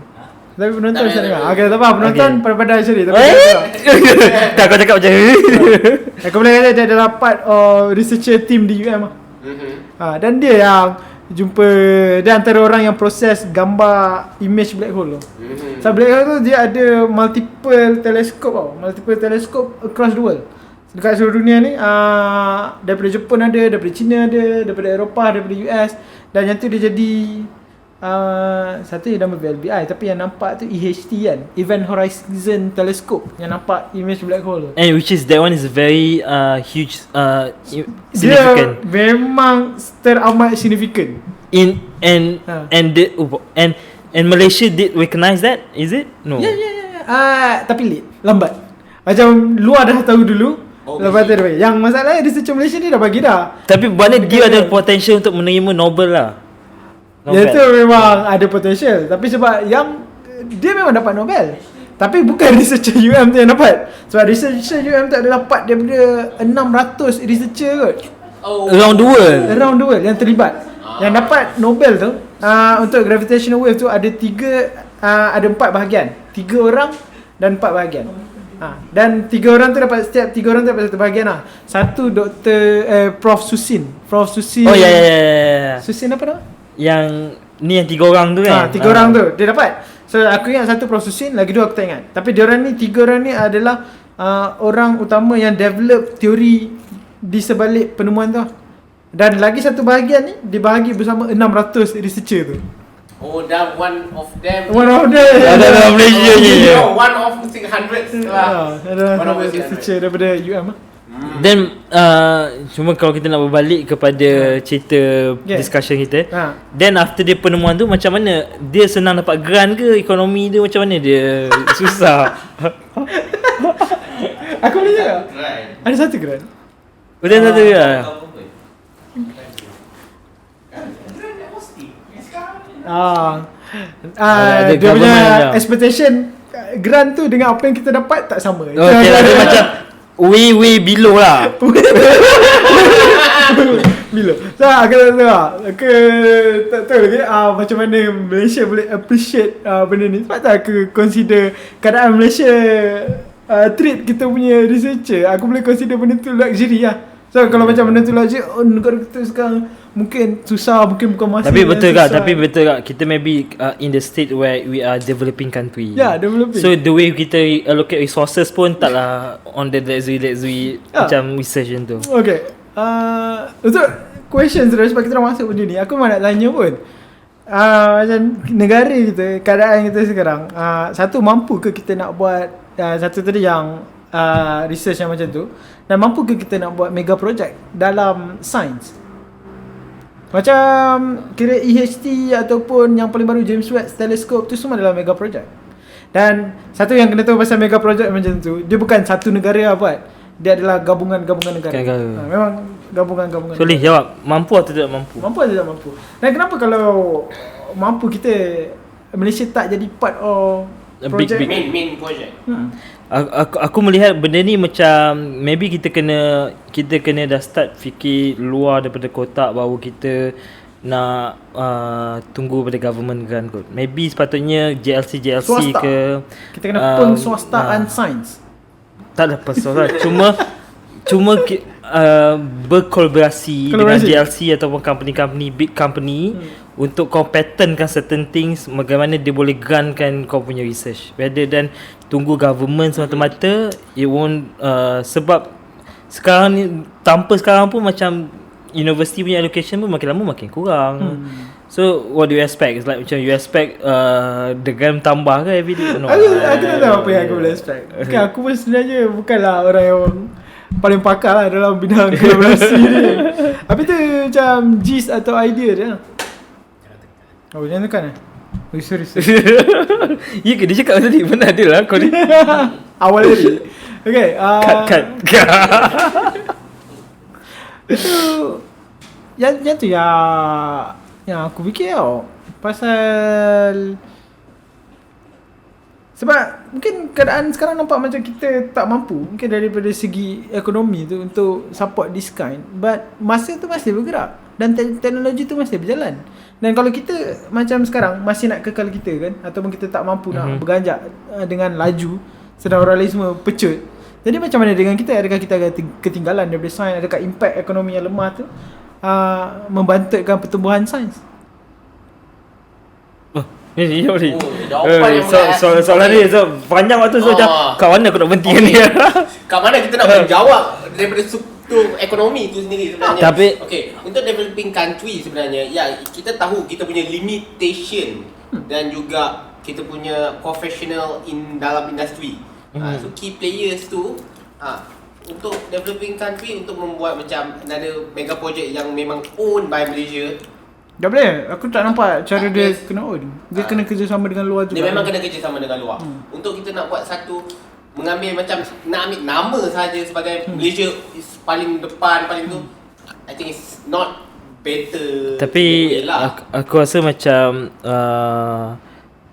Tapi penonton bisa dengar. Okay, tak apa. Penonton pada sini. Tak, kau cakap macam ni. Aku boleh kata dia adalah part of researcher team di UM lah. Dan dia yang jumpa, dia antara orang yang proses gambar image black hole tu. So black hole tu dia ada multiple teleskop across the world. Dekat seluruh dunia ni daripada Jepun ada, daripada China ada, daripada Eropah, daripada US. Dan yang tu dia jadi satu yang nama VLBI, tapi yang nampak tu EHT kan, Event Horizon Telescope, yang nampak image black hole. And which is that one is very huge, significant. Dia memang teramat significant. And Malaysia did recognize that, is it? No. Yeah. Tapi lambat. Macam luar dah tahu dulu. Lepas tu dia bagi. Yang masalahnya researcher Malaysia ni dah bagi dah. Tapi mana dia ada potential untuk menerima Nobel lah. Yang tu memang ada potential. Tapi sebab yang dia memang dapat Nobel, tapi bukan researcher UM tu yang dapat. Sebab researcher UM tu adalah part daripada 600 researcher kot. Around the world yang terlibat. Yang dapat Nobel tu untuk gravitational wave tu ada 4 bahagian. 3 orang dan 4 bahagian. Dan 3 orang tu dapat, setiap 3 orang tu dapat satu bahagian lah. Satu Prof Susin. Oh ya. Susin apa nama? Yang ni yang 3 orang tu kan? 3 orang tu dia dapat. So aku ingat satu Prof Susin, lagi 2 aku tak ingat. Tapi 3 orang ni adalah orang utama yang develop teori di sebalik penemuan tu. Dan lagi satu bahagian ni dibahagi bersama 600 researcher tu. Dah one of them. Ada Malaysia je. One of 600 lah. Ada researcher daripada UM lah. Then cuma kalau kita nak berbalik kepada cerita discussion kita, then after dia penemuan tu macam mana? Dia senang dapat grant ke? Ekonomi dia macam mana? Dia susah. Aku boleh cakap ada satu grant. Boleh satu ke? Dia punya expectation grant tu dengan apa yang kita dapat tak sama. Okay lah, dia macam way below lah. Bila so aku tak tahu lagi macam mana Malaysia boleh appreciate benda ni. Sebab tak aku consider keadaan Malaysia treat kita punya researcher, aku boleh consider benda tu luxury lah. So kalau macam benda tu luxury, negara kita sekarang mungkin susah, mungkin bukan masa Tapi yang betul susah. tak kita maybe in the state where we are developing country. Ya, developing. So the way kita allocate resources pun taklah on the let's macam research macam tu. Okay, untuk questions terus sebab kita dah masuk benda ni, aku malah nak tanya pun, macam negara kita, keadaan kita sekarang, satu, mampu ke kita nak buat satu tadi yang research yang macam tu, dan mampu ke kita nak buat mega project dalam sains? Macam kira EHT ataupun yang paling baru James Webb Telescope tu semua adalah mega project. Dan satu yang kena tahu pasal mega project macam tu, dia bukan satu negara lah buat. Dia adalah gabungan-gabungan negara. Memang gabungan-gabungan. So Lih jawab, mampu atau tidak mampu? Mampu atau tidak mampu? Dan kenapa kalau mampu kita, Malaysia tak jadi part of project? Main project. Aku melihat benda ni macam maybe kita kena dah start fikir luar daripada kotak baru kita nak tunggu pada government kan kot. Maybe sepatutnya JLC Swasta. ke Kita kena penswastaan sains. tak ada pasal cuma berkolaborasi dengan JLC ataupun company big company untuk competenkan certain things, bagaimana dia boleh gunkan kau punya research rather than tunggu government semata-mata. It won't sebab sekarang ni tanpa sekarang pun macam university punya allocation pun makin lama makin kurang. So what do you expect? It's like macam you expect the gram tambah ke every day? No. Aku tak tahu apa yang aku boleh expect. Aku pun sebenarnya bukanlah orang yang paling pakar lah dalam bidang kolaborasi ni. Apa tu macam gist atau idea dia? Oh, jangan tekan Oh, sorry. Ya ke dia cakap tadi? Mana ada lah kau ni. Awal tadi. Okay. Cut. Itu yang tu yang aku fikir tau. Pasal sebab mungkin keadaan sekarang nampak macam kita tak mampu, mungkin daripada segi ekonomi tu untuk support this kind. But masa tu masih bergerak dan teknologi tu masih berjalan. Dan kalau kita macam sekarang masih nak kekal kita kan, ataupun kita tak mampu nak berganjak dengan laju, sedang orang lain semua pecut. Jadi macam mana dengan kita? Adakah kita akan ketinggalan daripada sains? Adakah impact ekonomi yang lemah tu membantutkan pertumbuhan sains? Ni boleh. Jawapan yang soalan ni panjang waktu macam kat mana aku nak berhenti ni. Kat mana kita nak menjawab daripada struktur ekonomi tu sendiri sebenarnya. Tapi untuk developing country sebenarnya, ya, kita tahu kita punya limitation dan juga kita punya professional dalam industri. So key players tu untuk developing country, untuk membuat macam another mega project yang memang owned by Malaysia. Dah boleh. Aku tak nampak cara dia kena own. Dia kena kerjasama dengan luar juga. Dia memang kena kerjasama dengan luar. Untuk kita nak buat satu, mengambil macam nak ambil nama saja sebagai Malaysia is paling depan, paling tu, I think it's not better. Tapi aku rasa macam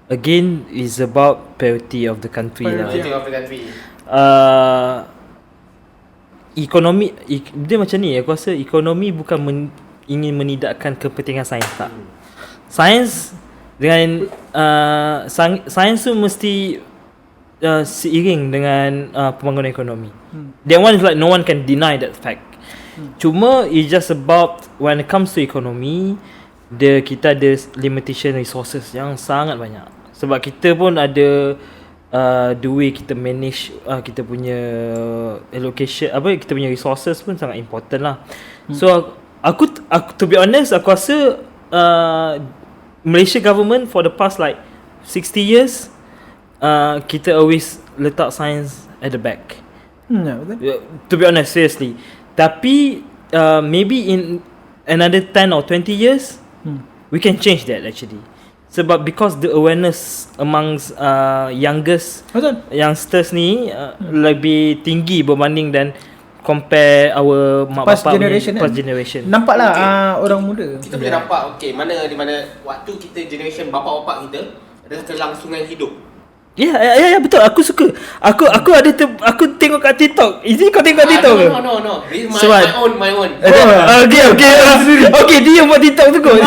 again is about priority of the country lah. Priority of the country. Ekonomi dia macam ni. Aku rasa ekonomi bukan ingin menidakkan kepentingan sains tak. Sains dengan sains tu mesti seiring dengan pembangunan ekonomi. That one is like no one can deny that fact. Cuma it's just about when it comes to economy, kita ada limitation resources yang sangat banyak. Sebab kita pun ada the way kita manage kita punya allocation, kita punya resources pun sangat important lah. So aku to be honest, aku rasa Malaysia government for the past like 60 years kita always letak science at the back. Betul. To be honest, seriously. Tapi maybe in another 10 or 20 years we can change that actually. Sebab because the awareness amongst youngsters ni lebih tinggi berbanding dan compare our mak bapak past generation. Nampaklah orang muda. Kita boleh nampak di mana waktu kita generation bapak-bapak kita adalah kelangsungan hidup. Ya betul. Aku suka. Aku ada aku tengok kat TikTok. Is it kau tengok kat TikTok ke? No. This is my own. Okay, dia buat TikTok tu kot.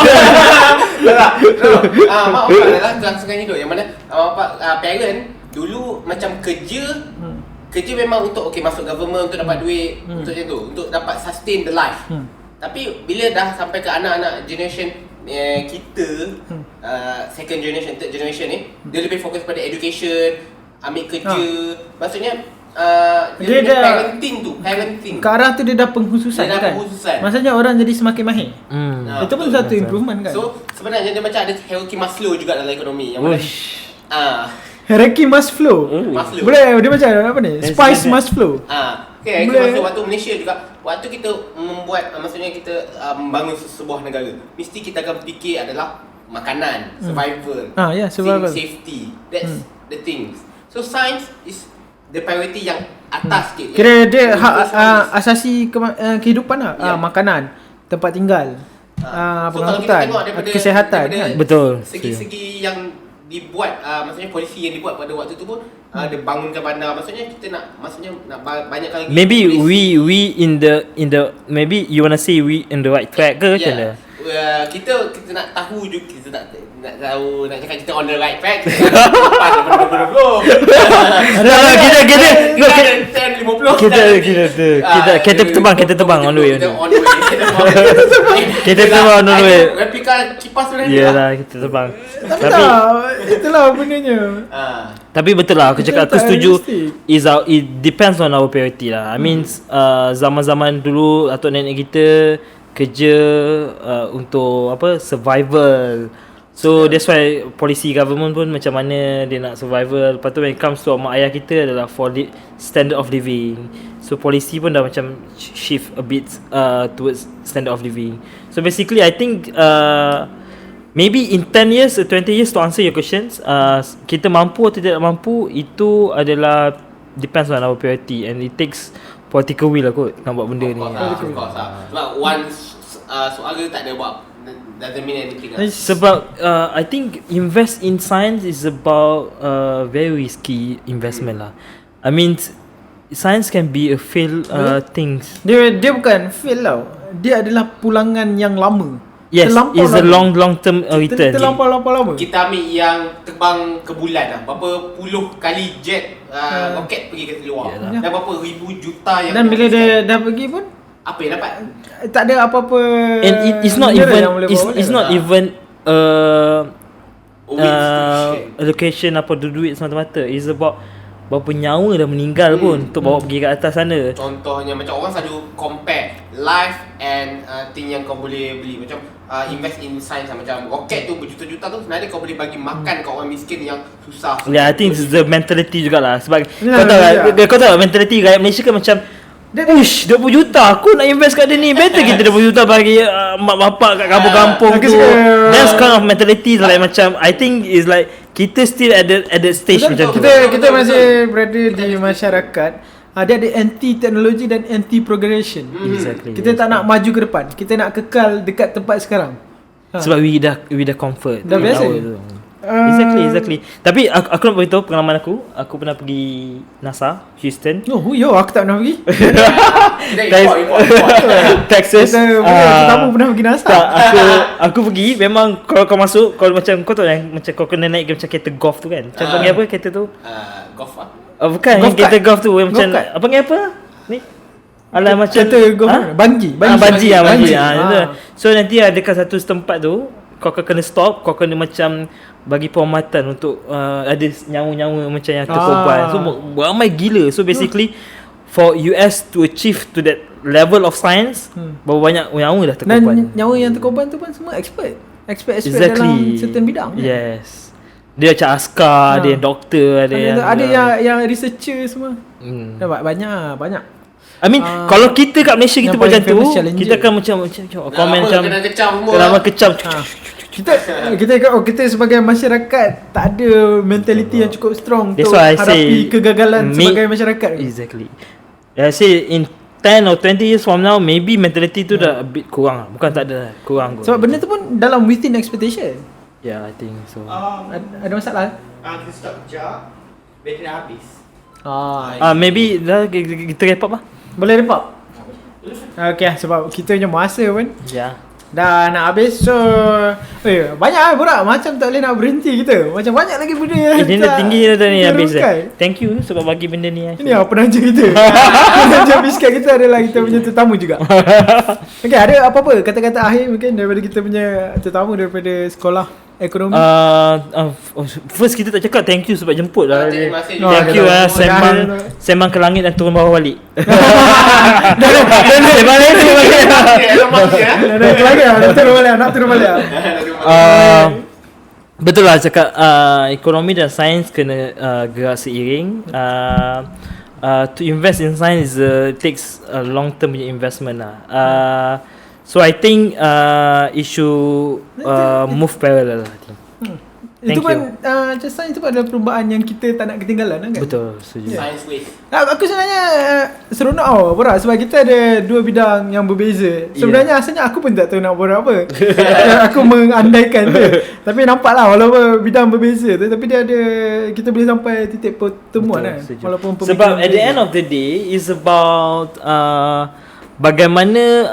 Mak bapak adalah kelangsungan hidup, yang mana bapak parent dulu macam kerja memang untuk masuk government untuk dapat duit, untuk macam tu, untuk dapat sustain the life. Tapi bila dah sampai ke anak-anak generation kita, second generation, third generation ni, dia lebih fokus pada education, ambil kerja. Maksudnya dia dah parenting ke arah tu dia dah pengkhususan kan. Maksudnya orang jadi semakin mahir. Itu pun satu improvement kan. So sebenarnya dia macam ada hierarchy Maslow juga dalam ekonomi yang mana hierarchy must flow. Boleh dia macam apa ni? Spice must flow. Okay, waktu Malaysia juga, waktu kita membuat, maksudnya kita membangun sebuah negara, mesti kita akan fikir adalah makanan, survival, survival, safety. That's the things. So science is the priority yang atas sikit. Kira dia asasi kehidupan lah. Makanan, tempat tinggal, pengangkutan, kesihatan kan. Betul. Segi-segi yang dibuat, maksudnya polisi yang dibuat pada waktu tu pun dia bangunkan bandar, maksudnya kita nak banyakkan lagi. Maybe we in the maybe you wanna say we in the right track ke macam mana? Kita nak tahu juga, kita nak tahu, nak cakap kita on the right track. Kita terbang on the way. Kita terbang on the way. Replika kipas tu dah. Yalah, kita terbang. Tapi itulah benarnya. Tapi betul lah, aku cakap, aku setuju. It depends on our priority lah. I mean, zaman-zaman dulu atuk nenek kita kerja untuk survival. So that's why policy government pun macam mana dia nak survival. Lepas tu when it comes to mak ayah kita adalah for standard of living. So policy pun dah macam shift a bit towards standard of living. So basically I think maybe in 10 years or 20 years, to answer your questions, kita mampu atau tidak mampu, itu adalah depends on our priority, and it takes political will lah kot nak buat benda ni. Of course lah. Sebab once suara tak ada buat, doesn't mean anything lah. Sebab I think invest in science is about very risky investment lah. I mean science can be a fail things. Dia bukan fail tau. Dia adalah pulangan yang lama. Yes, it's a long term return. Terlampau lama. Kita ambil yang terbang ke bulan lah, berapa puluh kali jet roket pergi ke luar. Dan berapa ribu juta yang. Dan bila dia dah pergi pun, apa yang dapat? Tak ada apa-apa. And it's not even allocation apa duit semata-mata. It's about berapa nyawa dah meninggal pun untuk bawa pergi ke atas sana. Contohnya macam orang selalu compare life and thing yang kau boleh beli. Macam invest in science lah. Macam roket tu berjuta-juta tu sebenarnya kau boleh bagi makan kat orang miskin yang susah. Yeah, I think it's the mentality jugalah. Sebab kau tahu mentality rakyat Malaysia kan macam, ush, 20 juta aku nak invest kat dia ni. Better kita 20 juta bagi mak bapak kat kampung-kampung tu. That's kind of mentality like macam, I think is like kita still at the stage macam tu. Kita masih berada di masyarakat. Dia ada anti teknologi dan anti progression. Exactly. Kita tak nak maju ke depan. Kita nak kekal dekat tempat sekarang. Sebab we dah comfort. Dah biasa. Exactly. Tapi aku nak beritahu pengalaman aku. Aku pernah pergi NASA Houston. Aku tak pernah pergi. Texas. Kamu pernah pergi NASA? Aku pergi. Memang kalau kau masuk, kalau macam kau tahu yang macam kau kena naik macam kereta golf tu kan. Macam panggil apa kereta tu? Golf lah. Bukan, golf kereta golf tu macam apa panggil apa? Ni. Alah macam kereta golf. Bungee. So nanti ada dekat satu tempat tu, kau kena stop, kau kena macam bagi penghormatan untuk ada nyawa-nyawa macam yang terkorban. So ramai gila. So basically for US to achieve to that level of science, berapa banyak nyawa dah terkorban. Dan nyawa yang terkorban tu pun semua expert dalam certain bidang. Yes. Dia macam askar, ada yang doktor, ada yang researcher semua. Banyak. I mean, kalau kita kat Malaysia kita buat macam tu, kita akan macam komen macam kenapa kecam. Kita sebagai masyarakat tak ada mentality yang cukup strong untuk hadapi kegagalan sebagai masyarakat. Exactly. I say in 10 or 20 years from now, maybe mentality tu dah a bit kurang lah. Bukan tak ada, kurang. Sebab benda tu pun dalam within expectation. Yeah, I think so. Ada masalah? Kita stop kejap, bateri dah habis. Maybe dah kita wrap up lah. Boleh wrap up? Okay, sebab kita punya masa pun Dah nak habis. So banyak lah borak. Macam tak boleh nak berhenti kita. Macam banyak lagi benda yang Dia dah tinggi dah ni habis dah. terungkai. Thank you sebab bagi benda ni. Ini apa penaja kita. Penaja habiskan kita adalah kita punya tetamu juga. Okay, ada apa-apa kata-kata akhir mungkin daripada kita punya tetamu daripada sekolah ekonomi? First kita tak cakap thank you sebab jemput lah. Terima kasih. Thank you sembang ke langit dan turun bawah balik. Sembang lagi Nak turun balik. Betul lah cakap ekonomi dan sains kena gerak seiring. To invest in science takes a long term investment lah. So I think it should move parallel lah. Itu Thank pun you. macam sains tu pun adalah perubahan yang kita tak nak ketinggalan kan? Betul, setuju. Science wave. Aku sebenarnya seronok borak sebab kita ada dua bidang yang berbeza. Sebenarnya asalnya aku pun tak tahu nak borak apa. Aku mengandaikan tu. Tapi nampaklah walaupun bidang berbeza tu tapi dia ada, kita boleh sampai titik pertemuan kan. Setuju. Walaupun Sebab at the end of the day is about bagaimana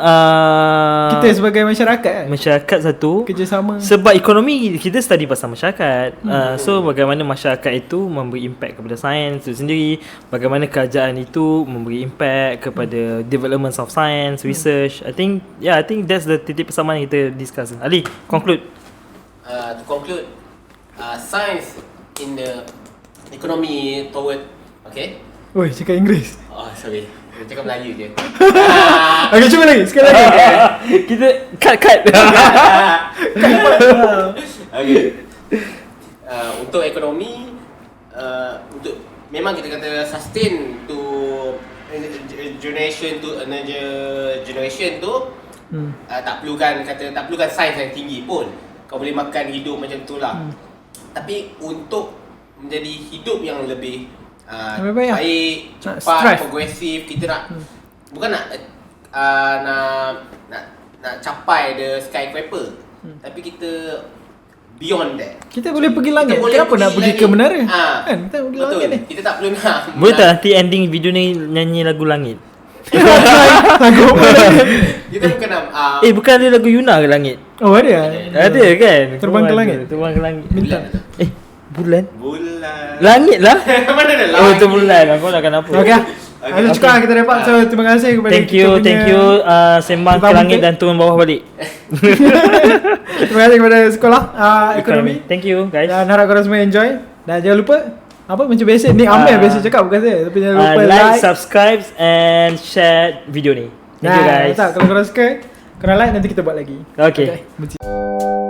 kita sebagai masyarakat kan? masyarakat satu Kerjasama. sebab ekonomi kita study pasal masyarakat. So bagaimana masyarakat itu memberi impact kepada sains itu sendiri, bagaimana kerajaan itu memberi impact kepada development of science, research. I think that's the titik persamaan yang kita discuss. Ali, conclude. To conclude, science in the economy toward, okay? Oi, cakap Inggeris. Oh, sorry. Saya cakap Melayu je. Okay, cuba lagi. Sekali lagi. Kita cut. Okay. Untuk ekonomi, untuk memang kita kata sustain to generation to another generation tu, tak perlukan sains yang tinggi pun. Kau boleh makan hidup macam tu lah. Tapi untuk menjadi hidup yang lebih Lebih baik, cepat, progresif, kita nak bukan nak capai the skyscraper, tapi kita beyond that. Kita boleh pergi langit. Kita boleh Kenapa nak pergi ke menara? Kan? Kita pergi Betul. langit ni. Kita tak perlu nak Boleh tak nanti ending video ni nyanyi lagu Langit? Lagu apa lagi? Kita bukan nak Bukan ada lagu Yuna ke Langit? Oh ada. Ada kan? Terbang ke langit. Terbang ke langit. Bintang. Bulan. bulan. Langit lah. Mana ada langit? Oh tu bulan. Aku nak kenapa? Okey. Ada cukup kita dapat. So terima kasih kepada Thank you. Sembang ke Kita langit mungkin- dan turun bawah balik. Terima kasih kepada sekolah ekonomi. Thank you guys. Dan harap korang semua enjoy. Dan jangan lupa apa macam biasa ni Amir biasa cakap bukan saya. Tapi jangan lupa Like, subscribe and share video ni. Thank you guys. Kalau korang suka korang like nanti kita buat lagi. Okay. Okay.